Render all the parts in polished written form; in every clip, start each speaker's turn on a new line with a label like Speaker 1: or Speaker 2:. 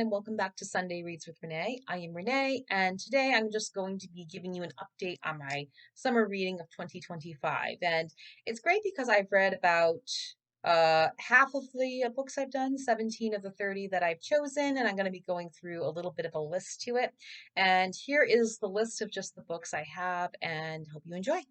Speaker 1: and welcome back to Sunday Reads with Renee. I am Renee, and today I'm just going to be giving you an update on my summer reading of 2025. And it's great because I've read about half of the books I've done, 17 of the 30 that I've chosen, and I'm going to be going through a little bit of a list to it. And here is the list of just the books I have, and hope you enjoy.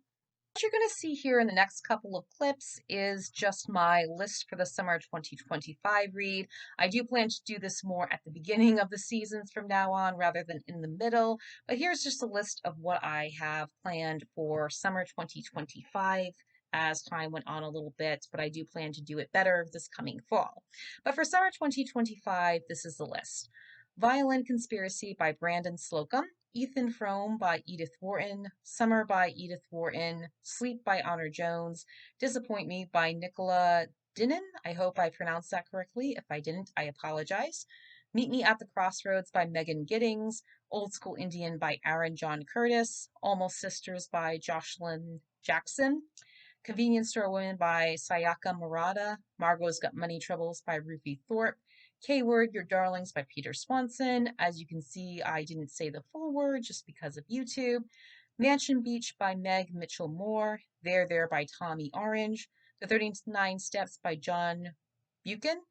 Speaker 1: What you're going to see here in the next couple of clips is just my list for the summer 2025 read. I do plan to do this more at the beginning of the seasons from now on rather than in the middle, but here's just a list of what I have planned for summer 2025 as time went on a little bit, but I do plan to do it better this coming fall. But for summer 2025, this is the list. Violin Conspiracy by Brandon Slocum, Ethan Frome by Edith Wharton, Summer by Edith Wharton, Sleep by Honor Jones, Disappoint Me by Nicola Dinan. I hope I pronounced that correctly. If I didn't, I apologize. Meet Me at the Crossroads by Megan Giddings, Old School Indian by Aaron John Curtis, Almost Sisters by Jocelyn Jackson, Convenience Store Women by Sayaka Murata, Margot's Got Money Troubles by Ruthie Thorpe, K-Word, Your Darlings by Peter Swanson. As you can see, I didn't say the full word just because of YouTube. Mansion Beach by Meg Mitchell Moore, There by Tommy Orange, The 39 Steps by John Buchan,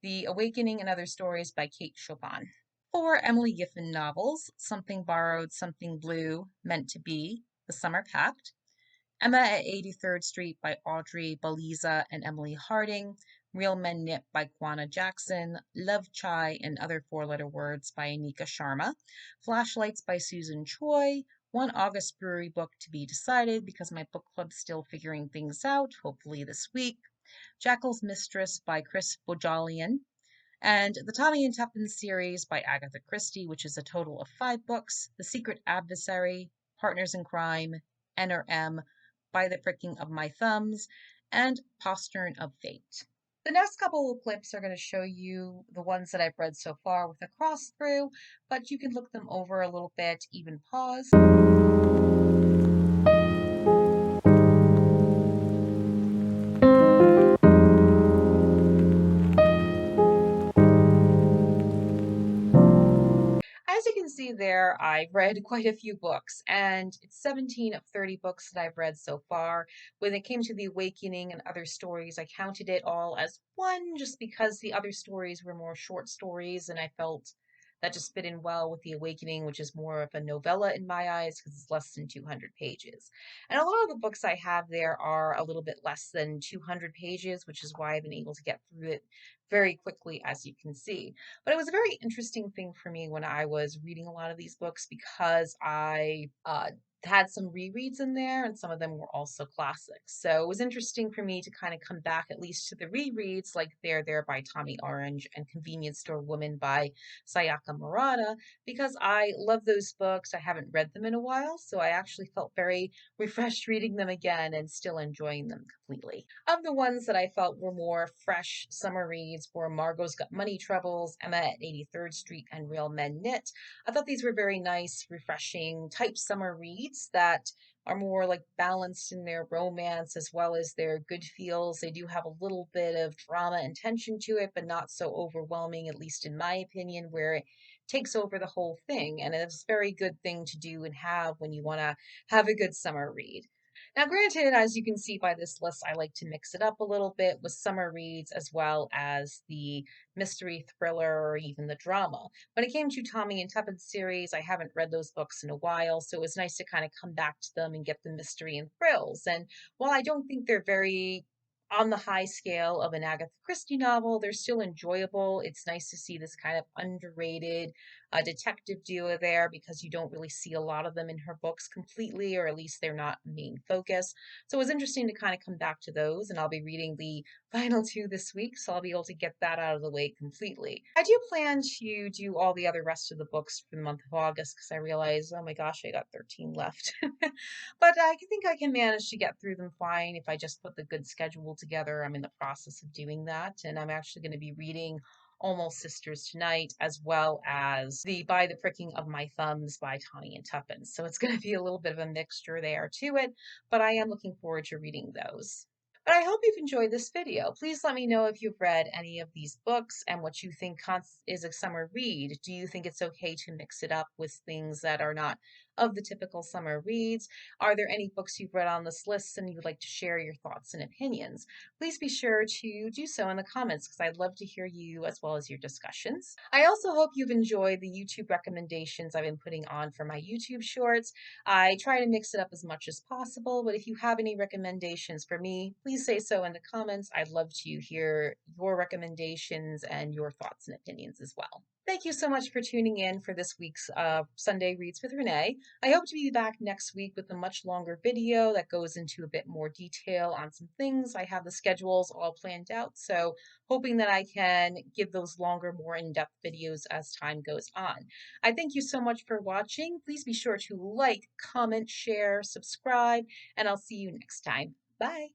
Speaker 1: The Awakening and Other Stories by Kate Chopin. 4 Emily Giffen novels, Something Borrowed, Something Blue, Meant to Be, The Summer Pact, Emma at 83rd Street by Audrey Baliza and Emily Harding, Real Men Knit by Kwana Jackson, Love Chai and Other Four-Letter Words by Anika Sharma, Flashlights by Susan Choi, One August Brewery book to be decided because my book club's still figuring things out, hopefully this week, Jackal's Mistress by Chris Bojalian, and the Tommy and Tuppence series by Agatha Christie, which is a total of 5 books, The Secret Adversary, Partners in Crime, N.R.M., By the Pricking of My Thumbs, and Postern of Fate. The next couple of clips are going to show you the ones that I've read so far with a cross through, but you can look them over a little bit, even pause. As you can see there, I've read quite a few books, and it's 17 of 30 books that I've read so far. When it came to The Awakening and Other Stories, I counted it all as one just because the other stories were more short stories, and I felt that just fit in well with The Awakening, which is more of a novella in my eyes because it's less than 200 pages. And a lot of the books I have there are a little bit less than 200 pages, which is why I've been able to get through it very quickly, as you can see. But it was a very interesting thing for me when I was reading a lot of these books because I had some rereads in there and some of them were also classics. So it was interesting for me to kind of come back at least to the rereads like There by Tommy Orange and Convenience Store Woman by Sayaka Murata because I love those books. I haven't read them in a while, so I actually felt very refreshed reading them again and still enjoying them completely. Of the ones that I felt were more fresh summer reads were Margot's Got Money Troubles, Emma at 83rd Street, and Real Men Knit. I thought these were very nice, refreshing type summer reads that are more like balanced in their romance as well as their good feels. They do have a little bit of drama and tension to it, but not so overwhelming, at least in my opinion, where it takes over the whole thing. And it's a very good thing to do and have when you want to have a good summer read. Now, granted, as you can see by this list, I like to mix it up a little bit with summer reads as well as the mystery thriller or even the drama. When it came to Tommy and Tuppence series, I haven't read those books in a while, so it was nice to kind of come back to them and get the mystery and thrills. And while I don't think they're very on the high scale of an Agatha Christie novel, they're still enjoyable. It's nice to see this kind of underrated detective duo there because you don't really see a lot of them in her books completely, or at least they're not main focus. So it was interesting to kind of come back to those, and I'll be reading the final 2 this week, so I'll be able to get that out of the way completely. I do plan to do all the other rest of the books for the month of August because I realize, oh my gosh, I got 13 left. But I think I can manage to get through them fine if I just put the good schedule together. I'm in the process of doing that, and I'm actually going to be reading Almost Sisters tonight, as well as the By the Pricking of My Thumbs by Tommy and Tuppence. So it's going to be a little bit of a mixture there to it, but I am looking forward to reading those. But I hope you've enjoyed this video. Please let me know if you've read any of these books and what you think is a summer read. Do you think it's okay to mix it up with things that are not of the typical summer reads? Are there any books you've read on this list and you'd like to share your thoughts and opinions? Please be sure to do so in the comments because I'd love to hear you as well as your discussions. I also hope you've enjoyed the YouTube recommendations I've been putting on for my YouTube shorts. I try to mix it up as much as possible, but if you have any recommendations for me, please say so in the comments. I'd love to hear your recommendations and your thoughts and opinions as well. Thank you so much for tuning in for this week's Sunday Reads with Renee. I hope to be back next week with a much longer video that goes into a bit more detail on some things. I have the schedules all planned out, so hoping that I can give those longer, more in-depth videos as time goes on. I thank you so much for watching. Please be sure to like, comment, share, subscribe, and I'll see you next time. Bye.